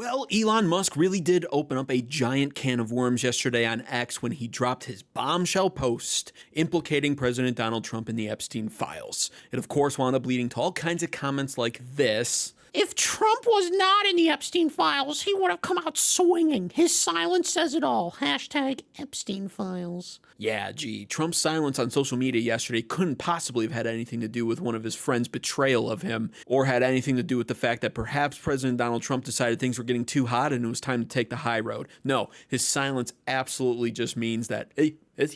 Well, Elon Musk really did open up a giant can of worms yesterday on X when he dropped his bombshell post implicating President Donald Trump in the Epstein Files. It, of course, wound up leading to all kinds of comments like this. If Trump was not in the Epstein Files, he would have come out swinging. His silence says it all. Hashtag Epstein Files. Yeah, gee, Trump's silence on social media yesterday couldn't possibly have had anything to do with one of his friends' betrayal of him, or had anything to do with the fact that perhaps President Donald Trump decided things were getting too hot and it was time to take the high road. No, his silence absolutely just means that,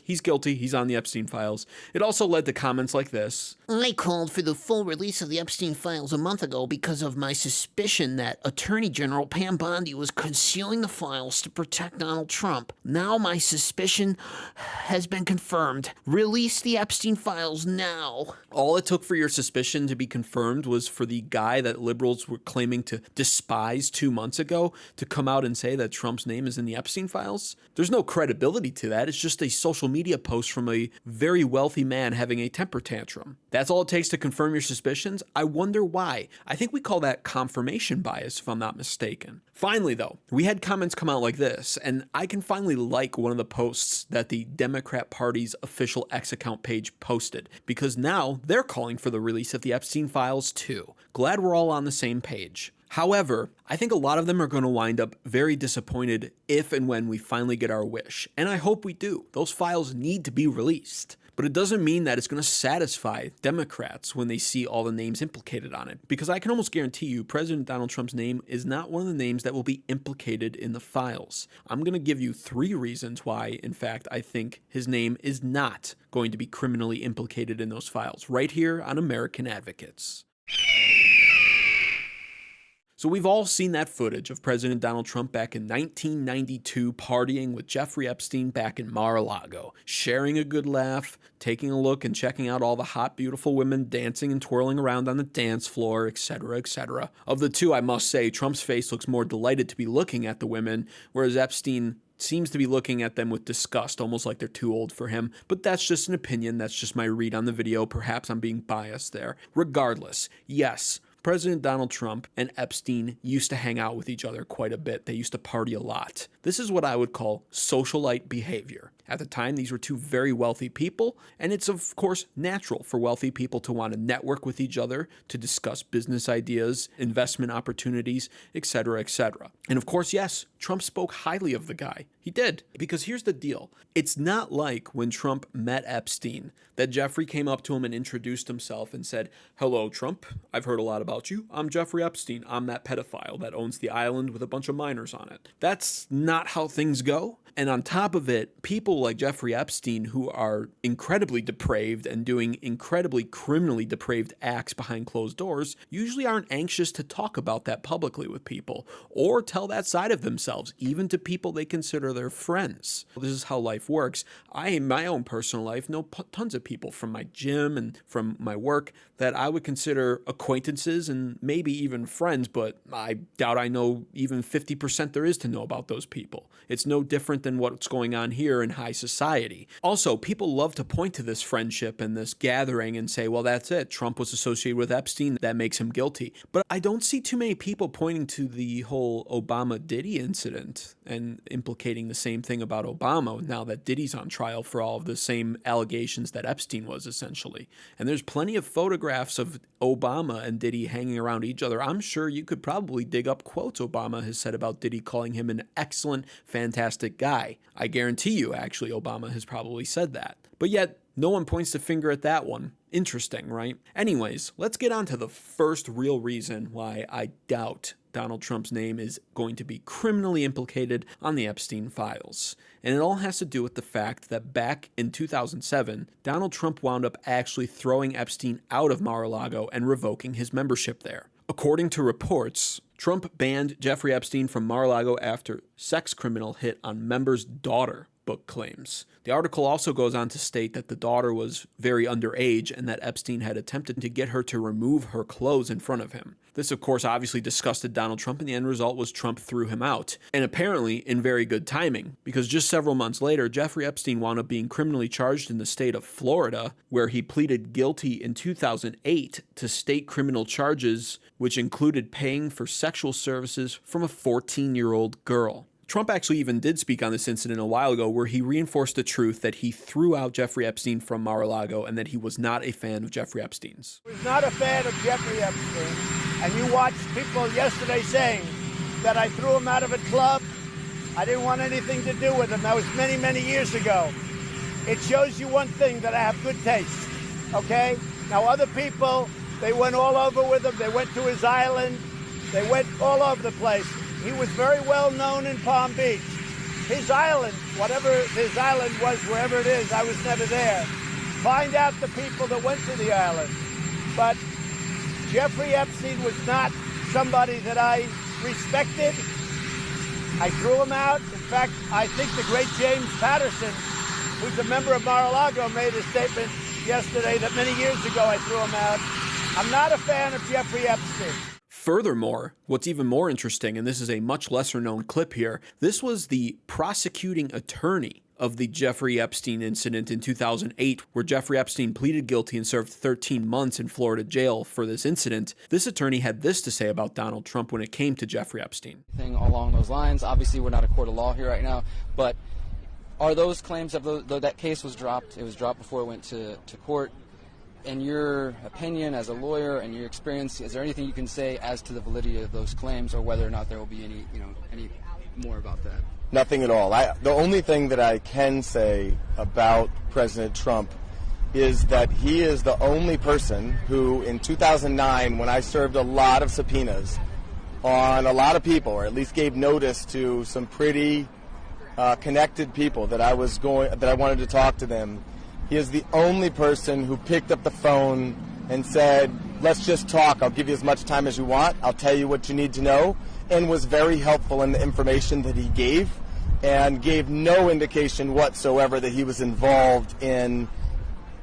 he's guilty, he's on the Epstein Files. It also led to comments like this. I called for the full release of the Epstein Files a month ago because of my suspicion that Attorney General Pam Bondi was concealing the files to protect Donald Trump. Now my suspicion has been confirmed. Release the Epstein Files now. All it took for your suspicion to be confirmed was for the guy that liberals were claiming to despise 2 months ago to come out and say that Trump's name is in the Epstein Files? There's no credibility to that. It's just a social media post from a very wealthy man having a temper tantrum. That's all it takes to confirm your suspicions? I wonder why. I think we call that confirmation bias, if I'm not mistaken. Finally, though, we had comments come out like this, and I can finally like one of the posts that the Democrat Party's official X account page posted, because now they're calling for the release of the Epstein Files too. Glad we're all on the same page. However, I think a lot of them are going to wind up very disappointed if and when we finally get our wish, and I hope we do. Those files need to be released. But it doesn't mean that it's going to satisfy Democrats when they see all the names implicated on it. Because I can almost guarantee you President Donald Trump's name is not one of the names that will be implicated in the files. I'm going to give you 3 reasons why, in fact, I think his name is not going to be criminally implicated in those files, right here on American Advocates. So we've all seen that footage of President Donald Trump back in 1992 partying with Jeffrey Epstein back in Mar-a-Lago, sharing a good laugh, taking a look and checking out all the hot, beautiful women dancing and twirling around on the dance floor, etc., etc. Of the two, I must say, Trump's face looks more delighted to be looking at the women, whereas Epstein seems to be looking at them with disgust, almost like they're too old for him. But that's just an opinion, that's just my read on the video, perhaps I'm being biased there. Regardless, yes, President Donald Trump and Epstein used to hang out with each other quite a bit. They used to party a lot. This is what I would call socialite behavior. At the time, these were two very wealthy people, and it's of course natural for wealthy people to want to network with each other, to discuss business ideas, investment opportunities, etc., etc. And of course, yes, Trump spoke highly of the guy. He did. Because here's the deal. It's not like when Trump met Epstein that Jeffrey came up to him and introduced himself and said, "Hello, Trump. I've heard a lot about you. I'm Jeffrey Epstein. I'm that pedophile that owns the island with a bunch of minors on it." That's not how things go. And on top of it, people like Jeffrey Epstein, who are incredibly depraved and doing incredibly criminally depraved acts behind closed doors, usually aren't anxious to talk about that publicly with people or tell that side of themselves, even to people they consider their friends. This is how life works. I, in my own personal life, know tons of people from my gym and from my work that I would consider acquaintances and maybe even friends, but I doubt I know even 50% there is to know about those people. It's no different than what's going on here in high society. Also, people love to point to this friendship and this gathering and say, well, that's it. Trump was associated with Epstein. That makes him guilty. But I don't see too many people pointing to the whole Obama-Diddy incident and implicating the same thing about Obama now that Diddy's on trial for all of the same allegations that Epstein was, essentially. And there's plenty of photographs of Obama and Diddy hanging around each other. I'm sure you could probably dig up quotes Obama has said about Diddy, calling him an excellent, fantastic guy. I guarantee you, actually, Obama has probably said that. But yet, no one points the finger at that one. Interesting, right? Anyways, let's get on to the first real reason why I doubt Donald Trump's name is going to be criminally implicated on the Epstein Files. And it all has to do with the fact that back in 2007, Donald Trump wound up actually throwing Epstein out of Mar-a-Lago and revoking his membership there. According to reports, Trump banned Jeffrey Epstein from Mar-a-Lago after sex criminal hit on member's daughter. book claims. The article also goes on to state that the daughter was very underage and that Epstein had attempted to get her to remove her clothes in front of him. This, of course, obviously disgusted Donald Trump, and the end result was Trump threw him out. And apparently in very good timing, because just several months later, Jeffrey Epstein wound up being criminally charged in the state of Florida, where he pleaded guilty in 2008 to state criminal charges, which included paying for sexual services from a 14-year-old girl. Trump actually even did speak on this incident a while ago, where he reinforced the truth that he threw out Jeffrey Epstein from Mar-a-Lago and that he was not a fan of Jeffrey Epstein's. I was not a fan of Jeffrey Epstein, and you watched people yesterday saying that I threw him out of a club. I didn't want anything to do with him. That was many, many years ago. It shows you one thing, that I have good taste, okay? Now, other people, they went all over with him. They went to his island. They went all over the place. He was very well known in Palm Beach. His island, whatever his island was, wherever it is, I was never there. Find out the people that went to the island. But Jeffrey Epstein was not somebody that I respected. I threw him out. In fact, I think the great James Patterson, who's a member of Mar-a-Lago, made a statement yesterday that many years ago I threw him out. I'm not a fan of Jeffrey Epstein. Furthermore, what's even more interesting, and this is a much lesser known clip here, this was the prosecuting attorney of the Jeffrey Epstein incident in 2008, where Jeffrey Epstein pleaded guilty and served 13 months in Florida jail for this incident. This attorney had this to say about Donald Trump when it came to Jeffrey Epstein. Along those lines, obviously we're not a court of law here right now, but are those claims, that case was dropped, it was dropped before it went to court. In your opinion as a lawyer and your experience, is there anything you can say as to the validity of those claims, or whether or not there will be any more about that? Nothing at all. The only thing that I can say about President Trump is that he is the only person who, in 2009, when I served a lot of subpoenas on a lot of people, or at least gave notice to some pretty connected people that I wanted to talk to them, he is the only person who picked up the phone and said, let's just talk. I'll give you as much time as you want. I'll tell you what you need to know, and was very helpful in the information that he gave, and gave no indication whatsoever that he was involved in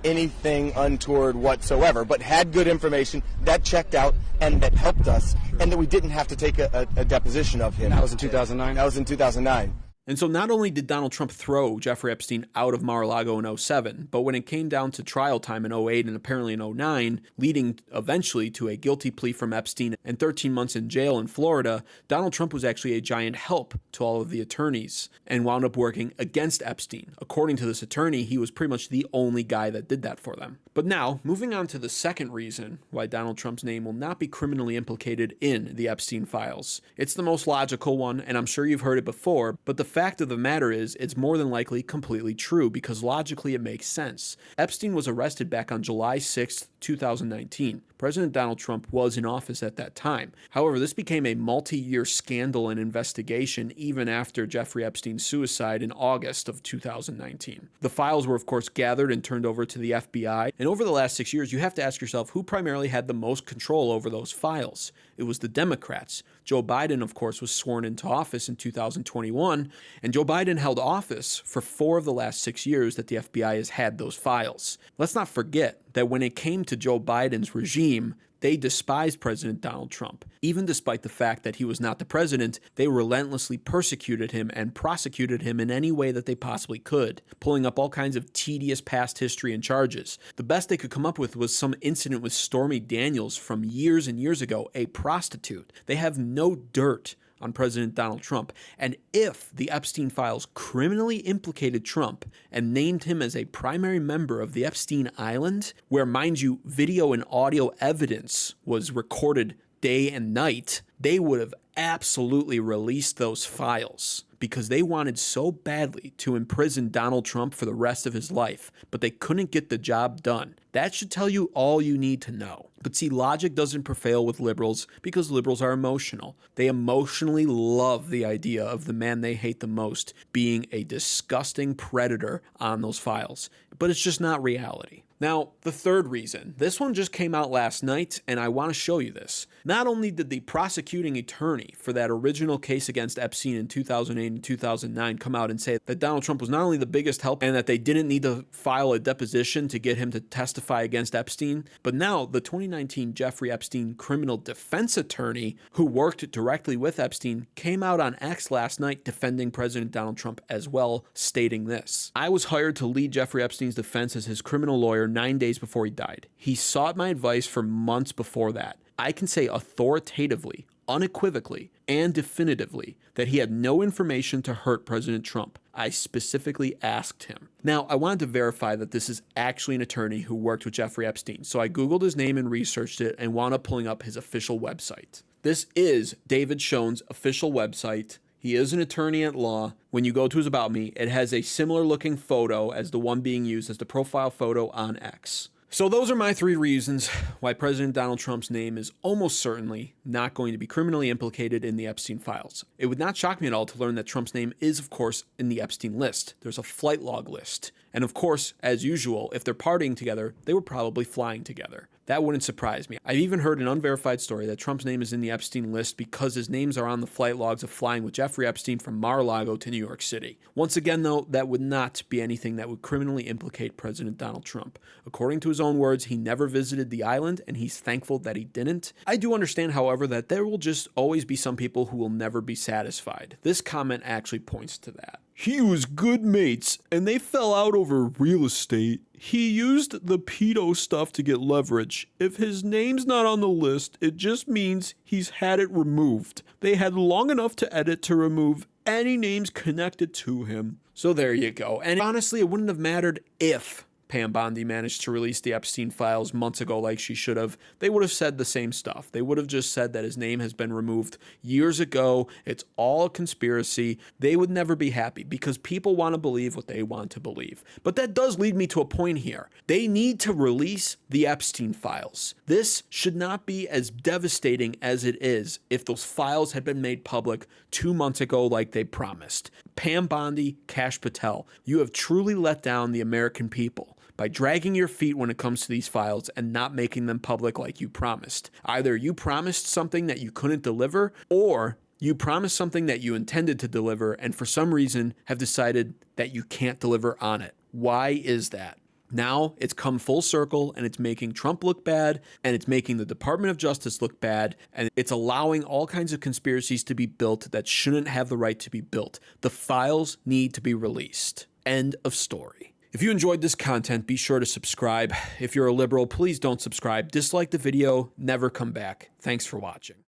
anything untoward whatsoever, but had good information that checked out and that helped us, and that we didn't have to take a deposition of him. That was in 2009? That was in 2009. And so not only did Donald Trump throw Jeffrey Epstein out of Mar-a-Lago in 2007, but when it came down to trial time in 2008 and apparently in 2009, leading eventually to a guilty plea from Epstein and 13 months in jail in Florida, Donald Trump was actually a giant help to all of the attorneys and wound up working against Epstein. According to this attorney, he was pretty much the only guy that did that for them. But now, moving on to the second reason why Donald Trump's name will not be criminally implicated in the Epstein Files. It's the most logical one, and I'm sure you've heard it before, but the fact of the matter is, it's more than likely completely true, because logically it makes sense. Epstein was arrested back on July 6th, 2019. President Donald Trump was in office at that time. However, this became a multi-year scandal and investigation even after Jeffrey Epstein's suicide in August of 2019. The files were, of course, gathered and turned over to the FBI, and over the last 6 years, you have to ask yourself who primarily had the most control over those files. It was the Democrats. Joe Biden, of course, was sworn into office in 2021, and Joe Biden held office for 4 of the last 6 years that the FBI has had those files. Let's not forget that when it came to Joe Biden's regime, they despised President Donald Trump. Even despite the fact that he was not the president, they relentlessly persecuted him and prosecuted him in any way that they possibly could, pulling up all kinds of tedious past history and charges. The best they could come up with was some incident with Stormy Daniels from years and years ago, a prostitute. They have no dirt on President Donald Trump. And if the Epstein Files criminally implicated Trump and named him as a primary member of the Epstein Island, where, mind you, video and audio evidence was recorded day and night, they would have absolutely released those files, because they wanted so badly to imprison Donald Trump for the rest of his life, but they couldn't get the job done. That should tell you all you need to know. But see, logic doesn't prevail with liberals because liberals are emotional. They emotionally love the idea of the man they hate the most being a disgusting predator on those files. But it's just not reality. Now, the third reason, this one just came out last night, and I want to show you this. Not only did the prosecuting attorney for that original case against Epstein in 2008 and 2009 come out and say that Donald Trump was not only the biggest help and that they didn't need to file a deposition to get him to testify against Epstein, but now the 2019 Jeffrey Epstein criminal defense attorney who worked directly with Epstein came out on X last night defending President Donald Trump as well, stating this: "I was hired to lead Jeffrey Epstein's defense as his criminal lawyer 9 days before he died. He sought my advice for months before that. I can say authoritatively, unequivocally, and definitively that he had no information to hurt President Trump. I specifically asked him." Now, I wanted to verify that this is actually an attorney who worked with Jeffrey Epstein, so I Googled his name and researched it and wound up pulling up his official website. This is David Schoen's official website. He is an attorney at law. When you go to his About Me, it has a similar looking photo as the one being used as the profile photo on X. So those are my 3 reasons why President Donald Trump's name is almost certainly not going to be criminally implicated in the Epstein Files. It would not shock me at all to learn that Trump's name is, of course, in the Epstein list. There's a flight log list. And of course, as usual, if they're partying together, they were probably flying together. That wouldn't surprise me. I've even heard an unverified story that Trump's name is in the Epstein list because his names are on the flight logs of flying with Jeffrey Epstein from Mar-a-Lago to New York City. Once again, though, that would not be anything that would criminally implicate President Donald Trump. According to his own words, he never visited the island, and he's thankful that he didn't. I do understand, however, that there will just always be some people who will never be satisfied. This comment actually points to that. "He was good mates, and they fell out over real estate. He used the pedo stuff to get leverage. If his name's not on the list, it just means he's had it removed. They had long enough to edit to remove any names connected to him." So there you go. And honestly, it wouldn't have mattered if Pam Bondi managed to release the Epstein Files months ago like she should have. They would have said the same stuff. They would have just said that his name has been removed years ago. It's all a conspiracy. They would never be happy because people want to believe what they want to believe. But that does lead me to a point here. They need to release the Epstein Files. This should not be as devastating as it is if those files had been made public 2 months ago like they promised. Pam Bondi, Kash Patel, you have truly let down the American people by dragging your feet when it comes to these files and not making them public like you promised. Either you promised something that you couldn't deliver, or you promised something that you intended to deliver and for some reason have decided that you can't deliver on it. Why is that? Now it's come full circle and it's making Trump look bad and it's making the Department of Justice look bad and it's allowing all kinds of conspiracies to be built that shouldn't have the right to be built. The files need to be released. End of story. If you enjoyed this content, be sure to subscribe. If you're a liberal, please don't subscribe. Dislike the video, never come back. Thanks for watching.